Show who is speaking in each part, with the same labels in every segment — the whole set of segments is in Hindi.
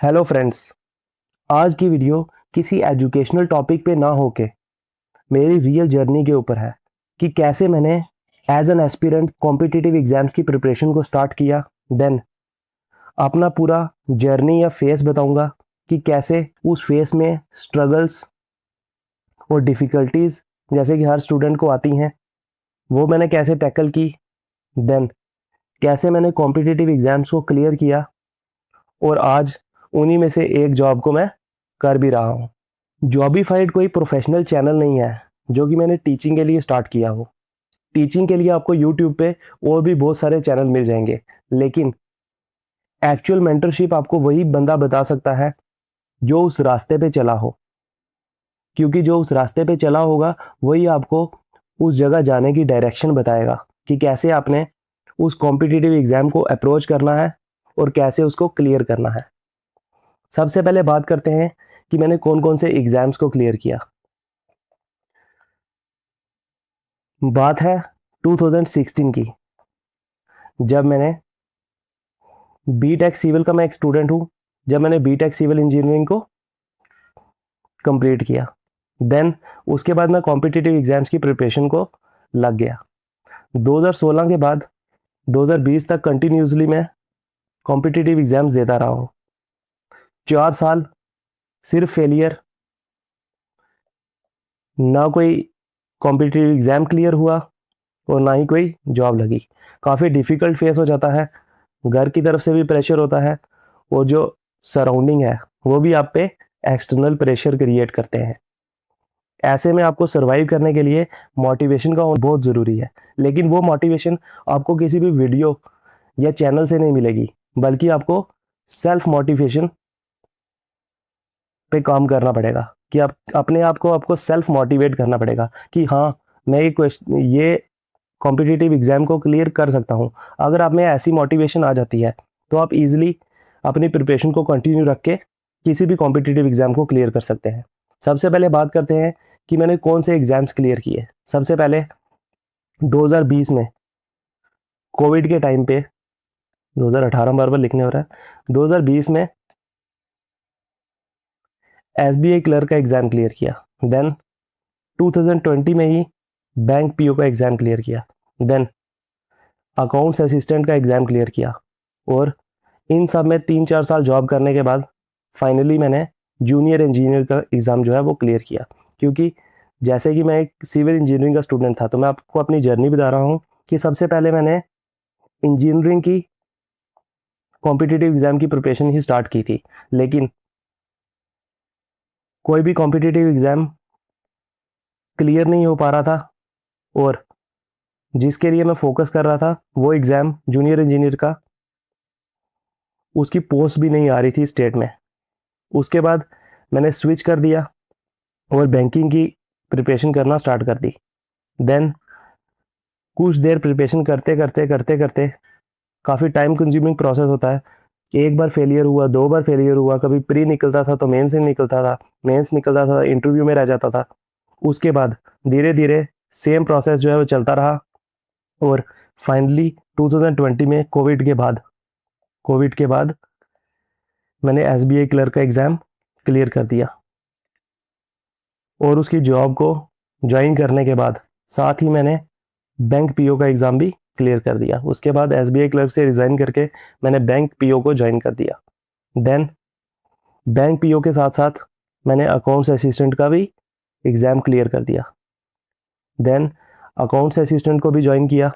Speaker 1: Hello friends. आज की वीडियो किसी एजुकेशनल टॉपिक पे ना होके मेरी रियल जर्नी के ऊपर है कि कैसे मैंने as an aspirant competitive exams की प्रिपरेशन को स्टार्ट किया। देन अपना पूरा जर्नी या फेस बताऊंगा कि कैसे उस फेस में स्ट्रगल्स और डिफ़िकल्टीज जैसे कि हर स्टूडेंट को आती हैं वो मैंने कैसे टैकल की। देन कैसे मैंने कॉम्पिटिटिव एग्जाम्स को क्लियर किया और आज उन्हीं में से एक जॉब को मैं कर भी रहा हूँ। जॉबिफाइड कोई प्रोफेशनल चैनल नहीं है जो कि मैंने टीचिंग के लिए स्टार्ट किया हो। टीचिंग के लिए आपको यूट्यूब पे और भी बहुत सारे चैनल मिल जाएंगे, लेकिन एक्चुअल मेंटरशिप आपको वही बंदा बता सकता है जो उस रास्ते पे चला हो, क्योंकि जो उस रास्ते पे चला होगा वही आपको उस जगह जाने की डायरेक्शन बताएगा कि कैसे आपने उस कॉम्पिटिटिव एग्जाम को अप्रोच करना है और कैसे उसको क्लियर करना है। सबसे पहले बात करते हैं कि मैंने कौन कौन से एग्जाम्स को क्लियर किया। बात है 2016 की, जब मैंने बीटेक सिविल का मैं एक स्टूडेंट हूँ। जब मैंने बीटेक सिविल इंजीनियरिंग को कंप्लीट किया, देन उसके बाद मैं कॉम्पिटिटिव एग्जाम्स की प्रिपरेशन को लग गया। 2016 के बाद 2020 तक कंटिन्यूसली मैं कॉम्पिटिटिव एग्जाम्स देता रहा हूँ। 4 साल सिर्फ फेलियर, ना कोई कॉम्पिटिटिव एग्जाम क्लियर हुआ और ना ही कोई जॉब लगी। काफ़ी डिफ़िकल्ट फेस हो जाता है, घर की तरफ से भी प्रेशर होता है और जो सराउंडिंग है वो भी आप पे एक्सटर्नल प्रेशर क्रिएट करते हैं। ऐसे में आपको सर्वाइव करने के लिए मोटिवेशन का होना बहुत ज़रूरी है, लेकिन वो मोटिवेशन आपको किसी भी वीडियो या चैनल से नहीं मिलेगी, बल्कि आपको सेल्फ मोटिवेशन पे काम करना पड़ेगा कि आप अपने आप को आपको सेल्फ मोटिवेट करना पड़ेगा कि हाँ, मैं ये कॉम्पिटिटिव एग्जाम को क्लियर कर सकता हूँ। अगर आप में ऐसी मोटिवेशन आ जाती है तो आप इजीली अपनी प्रिपरेशन को कंटिन्यू रख के किसी भी कॉम्पिटिटिव एग्जाम को क्लियर कर सकते हैं। सबसे पहले बात करते हैं कि मैंने कौन से एग्जाम्स क्लियर किए। सबसे पहले 2020 में कोविड के टाइम पे, 2018 बार बार लिखने हो रहा है, 2020 में एसबीआई क्लर्क का एग्जाम क्लियर किया। देन 2020 में ही बैंक पीओ का एग्जाम क्लियर किया। देन अकाउंट्स असिस्टेंट का एग्जाम क्लियर किया और इन सब में 3-4 साल जॉब करने के बाद फाइनली मैंने जूनियर इंजीनियर का एग्ज़ाम जो है वो क्लियर किया। क्योंकि जैसे कि मैं एक सिविल इंजीनियरिंग का स्टूडेंट था, तो मैं आपको अपनी जर्नी बता रहा हूँ कि सबसे पहले मैंने इंजीनियरिंग की कॉम्पिटिटिव एग्ज़ाम की प्रिपरेशन ही स्टार्ट की थी, लेकिन कोई भी कॉम्पिटिटिव एग्ज़ाम क्लियर नहीं हो पा रहा था और जिसके लिए मैं फोकस कर रहा था वो एग्ज़ाम जूनियर इंजीनियर का, उसकी पोस्ट भी नहीं आ रही थी स्टेट में। उसके बाद मैंने स्विच कर दिया और बैंकिंग की प्रिपरेशन करना स्टार्ट कर दी। देन कुछ देर प्रिपरेशन करते करते करते करते काफ़ी टाइम कंज्यूमिंग प्रोसेस होता है। एक बार फेलियर हुआ, 2 बार फेलियर हुआ, कभी प्री निकलता था तो मेंस नहीं निकलता था, मेंस निकलता था इंटरव्यू में रह जाता था। उसके बाद धीरे धीरे सेम प्रोसेस जो है वो चलता रहा और फाइनली 2020 में कोविड के बाद मैंने एसबीआई क्लर्क का एग्ज़ाम क्लियर कर दिया और उसकी जॉब को ज्वाइन करने के बाद साथ ही मैंने बैंक पीओ का एग्ज़ाम भी क्लियर कर दिया। उसके बाद एसबीआई क्लर्क से रिज़ाइन करके मैंने बैंक पीओ को ज्वाइन कर दिया। देन बैंक पीओ के साथ साथ मैंने अकाउंट्स असिस्टेंट का भी एग्ज़ाम क्लियर कर दिया। देन अकाउंट्स असिस्टेंट को भी ज्वाइन किया।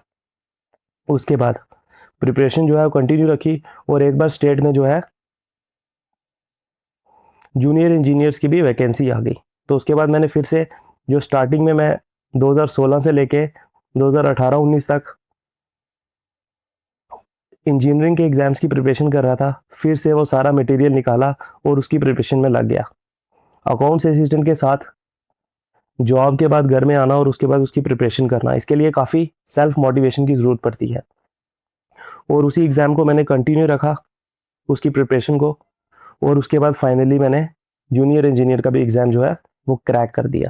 Speaker 1: उसके बाद प्रिपरेशन जो है वो कंटिन्यू रखी और एक बार स्टेट में जो है जूनियर इंजीनियर्स की भी वैकेंसी आ गई। तो उसके बाद मैंने फिर से जो स्टार्टिंग में मैं 2016 से लेके 2018-19 तक इंजीनियरिंग के एग्ज़ाम्स की प्रिपरेशन कर रहा था, फिर से वो सारा मटेरियल निकाला और उसकी प्रिपरेशन में लग गया। अकाउंट्स असिस्टेंट के साथ जॉब के बाद घर में आना और उसके बाद उसकी प्रिपरेशन करना, इसके लिए काफ़ी सेल्फ मोटिवेशन की ज़रूरत पड़ती है और उसी एग्ज़ाम को मैंने कंटिन्यू रखा, उसकी प्रिपरेशन को, और उसके बाद फाइनली मैंने जूनियर इंजीनियर का भी एग्ज़ाम जो है वो क्रैक कर दिया।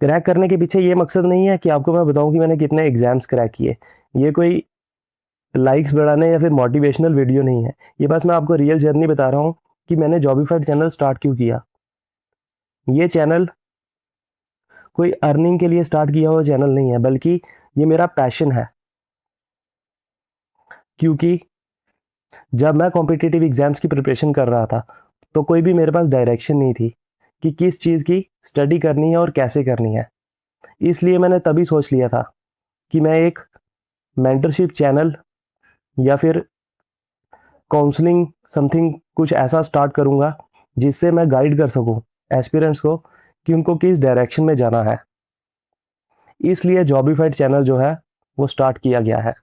Speaker 1: क्रैक करने के पीछे ये मकसद नहीं है कि आपको मैं बताऊं कि मैंने कितने एग्ज़ाम्स क्रैक किए। ये कोई लाइक्स बढ़ाने या फिर मोटिवेशनल वीडियो नहीं है। ये बस मैं आपको रियल जर्नी बता रहा हूँ कि मैंने जॉबिफाइड चैनल स्टार्ट क्यों किया। ये चैनल कोई अर्निंग के लिए स्टार्ट किया हुआ चैनल नहीं है, बल्कि ये मेरा पैशन है। क्योंकि जब मैं कॉम्पिटिटिव एग्जाम्स की प्रिपरेशन कर रहा था तो कोई भी मेरे पास डायरेक्शन नहीं थी कि किस चीज़ की स्टडी करनी है और कैसे करनी है। इसलिए मैंने तभी सोच लिया था कि मैं एक मेंटरशिप चैनल या फिर काउंसलिंग समथिंग कुछ ऐसा स्टार्ट करूंगा जिससे मैं गाइड कर सकूं एस्पिरेंट्स को कि उनको किस डायरेक्शन में जाना है। इसलिए जॉबिफाइड चैनल जो है वो स्टार्ट किया गया है।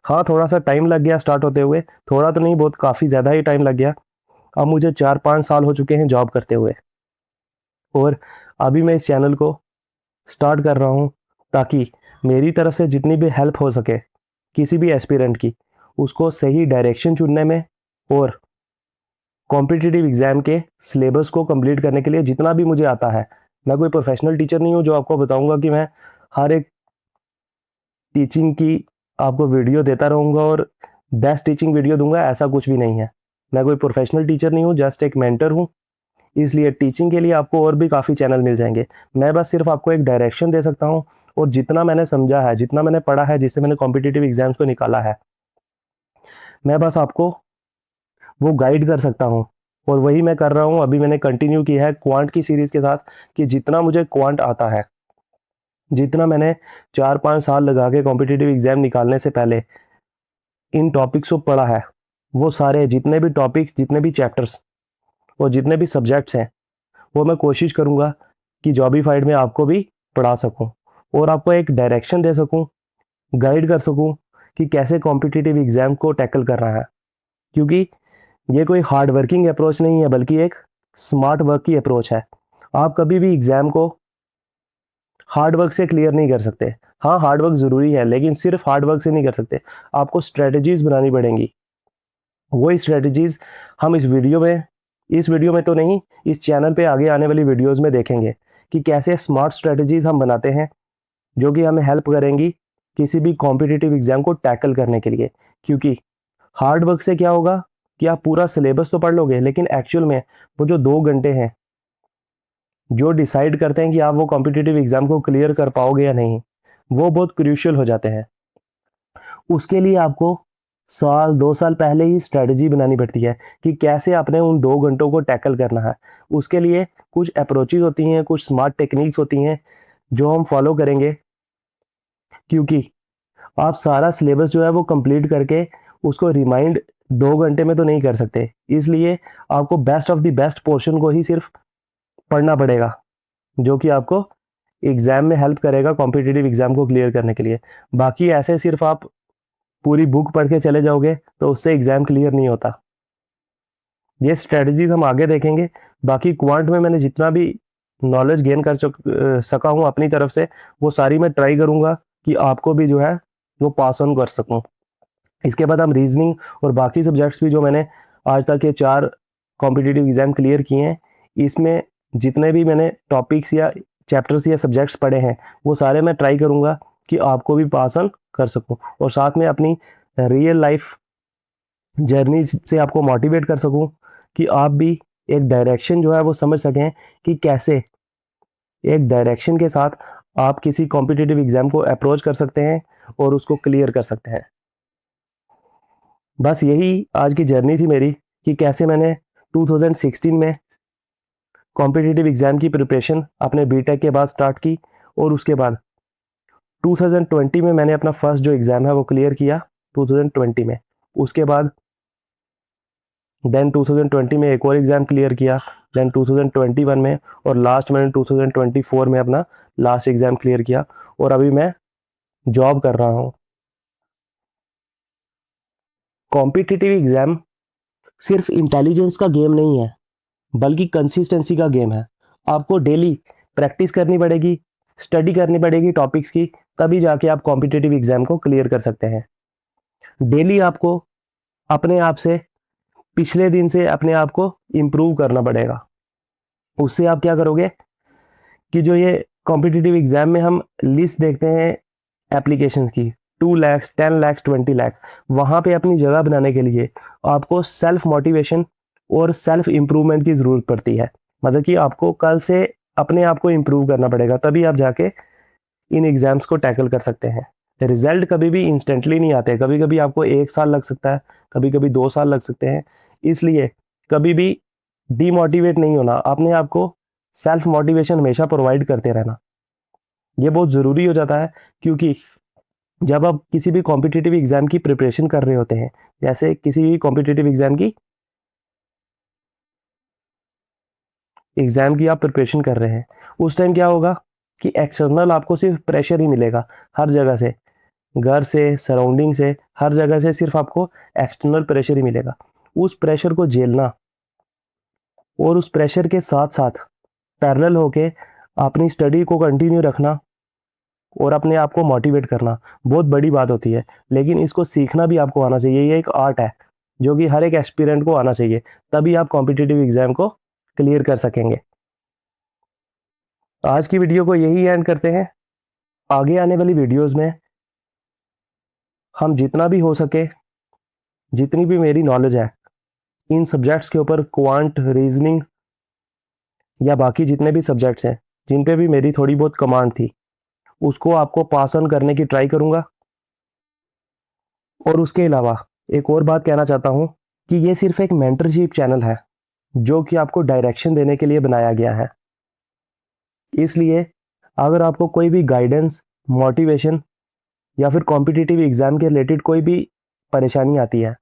Speaker 1: हाँ, थोड़ा सा टाइम लग गया स्टार्ट होते हुए, थोड़ा तो नहीं, बहुत काफ़ी ज़्यादा ही टाइम लग गया। अब मुझे 4-5 साल हो चुके हैं जॉब करते हुए, और अभी मैं इस चैनल को स्टार्ट कर रहा हूँ ताकि मेरी तरफ से जितनी भी हेल्प हो सके किसी भी एस्पिरेंट की, उसको सही डायरेक्शन चुनने में और कॉम्पिटिटिव एग्जाम के सिलेबस को कंप्लीट करने के लिए जितना भी मुझे आता है। मैं कोई प्रोफेशनल टीचर नहीं हूँ जो आपको बताऊंगा कि मैं हर एक टीचिंग की आपको वीडियो देता रहूँगा और बेस्ट टीचिंग वीडियो दूंगा, ऐसा कुछ भी नहीं है। मैं कोई प्रोफेशनल टीचर नहीं हूँ, जस्ट एक मेंटर हूँ। इसलिए टीचिंग के लिए आपको और भी काफ़ी चैनल मिल जाएंगे। मैं बस सिर्फ आपको एक डायरेक्शन दे सकता हूँ, और जितना मैंने समझा है, जितना मैंने पढ़ा है, जिससे मैंने कॉम्पिटिटिव एग्जाम्स को निकाला है, मैं बस आपको वो गाइड कर सकता हूँ। और वही मैं कर रहा हूँ। अभी मैंने कंटिन्यू किया है क्वांट की सीरीज़ के साथ कि जितना मुझे क्वांट आता है, जितना मैंने 4-5 साल लगा के कॉम्पिटिटिव एग्जाम निकालने से पहले इन टॉपिक्स को पढ़ा है, वो सारे जितने भी टॉपिक्स, जितने भी चैप्टर्स और जितने भी सब्जेक्ट्स हैं, वो मैं कोशिश करूँगा कि जॉबिफाइड में आपको भी पढ़ा सकूँ और आपको एक डायरेक्शन दे सकूँ, गाइड कर सकूँ कि कैसे कॉम्पिटिटिव एग्ज़ाम को टैकल करना है। क्योंकि ये कोई हार्ड वर्किंग अप्रोच नहीं है, बल्कि एक स्मार्ट वर्क की अप्रोच है। आप कभी भी एग्ज़ाम को हार्ड वर्क से क्लियर नहीं कर सकते। हाँ, हार्ड वर्क ज़रूरी है, लेकिन सिर्फ हार्ड वर्क से नहीं कर सकते। आपको स्ट्रेटजीज़ बनानी पड़ेंगी। वही स्ट्रेटजीज़ हम इस वीडियो में तो नहीं, इस चैनल पे आगे आने वाली वीडियोज़ में देखेंगे कि कैसे स्मार्ट स्ट्रेटजीज़ हम बनाते हैं, जो कि हमें हेल्प करेंगी किसी भी कॉम्पिटिटिव एग्ज़ाम को टैकल करने के लिए। क्योंकि हार्ड वर्क से क्या होगा कि आप पूरा सिलेबस तो पढ़ लोगे, लेकिन एक्चुअल में वो जो 2 घंटे हैं, जो डिसाइड करते हैं कि आप वो कॉम्पिटिटिव एग्ज़ाम को क्लियर कर पाओगे या नहीं, वो बहुत क्रूशियल हो जाते हैं। उसके लिए आपको साल 2 साल पहले ही स्ट्रेटजी बनानी पड़ती है कि कैसे आपने उन 2 घंटों को टैकल करना है। उसके लिए कुछ अप्रोचेज़ होती हैं, कुछ स्मार्ट टेक्निक्स होती हैं जो हम फॉलो करेंगे। क्योंकि आप सारा सिलेबस जो है वो कंप्लीट करके उसको रिमाइंड 2 घंटे में तो नहीं कर सकते। इसलिए आपको best of the best portion को ही सिर्फ पढ़ना पड़ेगा, जो कि आपको एग्ज़ाम में हेल्प करेगा कॉम्पिटिटिव एग्ज़ाम को क्लियर करने के लिए। बाकी ऐसे सिर्फ आप पूरी बुक पढ़ के चले जाओगे तो उससे एग्ज़ाम क्लियर नहीं होता। ये स्ट्रेटजीज हम आगे देखेंगे। बाकी क्वांट में मैंने जितना भी नॉलेज गेन कर सका हूँ अपनी तरफ से, वो सारी मैं ट्राई करूँगा कि आपको भी जो है वो पास ऑन कर सकूँ। इसके बाद हम रीजनिंग और बाकी सब्जेक्ट्स भी, जो मैंने आज तक के 4 कॉम्पिटिटिव एग्ज़ाम क्लियर किए हैं, इसमें जितने भी मैंने टॉपिक्स या चैप्टर्स या सब्जेक्ट्स पढ़े हैं, वो सारे मैं ट्राई करूँगा कि आपको भी पास ऑन कर सकूँ, और साथ में अपनी रियल लाइफ जर्नी से आपको मोटिवेट कर सकूँ कि आप भी एक डायरेक्शन जो है वो समझ सकें कि कैसे एक डायरेक्शन के साथ आप किसी कॉम्पिटिटिव एग्ज़ाम को अप्रोच कर सकते हैं और उसको क्लियर कर सकते हैं। बस यही आज की जर्नी थी मेरी कि कैसे मैंने 2016 में कॉम्पिटिटिव एग्ज़ाम की प्रिपरेशन अपने बीटेक के बाद स्टार्ट की, और उसके बाद 2020 में मैंने अपना फर्स्ट जो एग्ज़ाम है वो क्लियर किया 2020 में। उसके बाद देन 2020 में एक और एग्ज़ाम क्लियर किया, देन 2021 में, और लास्ट मैंने 2024 में अपना लास्ट एग्ज़ाम क्लियर किया, और अभी मैं जॉब कर रहा हूँ। कॉम्पिटिटिव एग्ज़ाम सिर्फ इंटेलिजेंस का गेम नहीं है, बल्कि कंसिस्टेंसी का गेम है। आपको डेली प्रैक्टिस करनी पड़ेगी, स्टडी करनी पड़ेगी टॉपिक्स की, तभी जाके आप कॉम्पिटिटिव एग्ज़ाम को क्लियर कर सकते हैं। डेली आपको अपने आप से, पिछले दिन से अपने आप को इम्प्रूव करना पड़ेगा। उससे आप क्या करोगे कि जो ये कॉम्पिटिटिव एग्ज़ाम में हम लिस्ट देखते हैं एप्लीकेशंस की, 2 लाख, 10 लाख, 20 लाख, वहाँ पे अपनी जगह बनाने के लिए आपको सेल्फ मोटिवेशन और सेल्फ इम्प्रूवमेंट की ज़रूरत पड़ती है। मतलब कि आपको कल से अपने आप को इम्प्रूव करना पड़ेगा, तभी आप जाके इन एग्ज़ाम्स को टैकल कर सकते हैं। रिज़ल्ट कभी भी इंस्टेंटली नहीं आते, कभी कभी आपको 1 साल लग सकता है, कभी कभी 2 साल लग सकते हैं। इसलिए कभी भी डीमोटिवेट नहीं होना, अपने आप को सेल्फ मोटिवेशन हमेशा प्रोवाइड करते रहना, ये बहुत ज़रूरी हो जाता है। क्योंकि जब आप किसी भी कॉम्पिटिटिव एग्ज़ाम की प्रिपरेशन कर रहे होते हैं, जैसे किसी भी कॉम्पिटिटिव एग्ज़ाम की आप प्रिपरेशन कर रहे हैं, उस टाइम क्या होगा कि एक्सटर्नल आपको सिर्फ प्रेशर ही मिलेगा, हर जगह से, घर से, सराउंडिंग से, हर जगह से सिर्फ आपको एक्सटर्नल प्रेशर ही मिलेगा। उस प्रेशर को झेलना और उस प्रेशर के साथ साथ पैरेलल होके अपनी स्टडी को कंटिन्यू रखना और अपने आप को मोटिवेट करना बहुत बड़ी बात होती है। लेकिन इसको सीखना भी आपको आना चाहिए, ये एक आर्ट है जो कि हर एक एस्पिरेंट को आना चाहिए, तभी आप कॉम्पिटिटिव एग्ज़ाम को क्लियर कर सकेंगे। आज की वीडियो को यही एंड करते हैं। आगे आने वाली वीडियोस में हम जितना भी हो सके, जितनी भी मेरी नॉलेज है इन सब्जेक्ट्स के ऊपर, क्वांट, रीजनिंग या बाकी जितने भी सब्जेक्ट्स हैं जिन पे भी मेरी थोड़ी बहुत कमांड थी, उसको आपको पास ऑन करने की ट्राई करूंगा। और उसके अलावा एक और बात कहना चाहता हूं कि ये सिर्फ एक मेंटरशिप चैनल है जो कि आपको डायरेक्शन देने के लिए बनाया गया है। इसलिए अगर आपको कोई भी गाइडेंस, मोटिवेशन या फिर कॉम्पिटिटिव एग्ज़ाम के रिलेटेड कोई भी परेशानी आती है,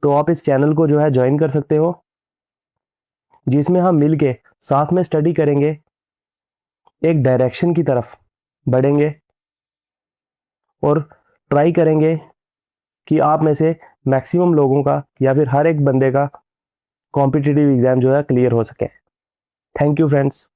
Speaker 1: तो आप इस चैनल को जो है ज्वाइन कर सकते हो, जिसमें हम मिल के साथ में स्टडी करेंगे, एक डायरेक्शन की तरफ बढ़ेंगे और ट्राई करेंगे कि आप में से मैक्सिमम लोगों का या फिर हर एक बंदे का कॉम्पिटिटिव एग्ज़ाम जो है क्लियर हो सके। Thank you friends.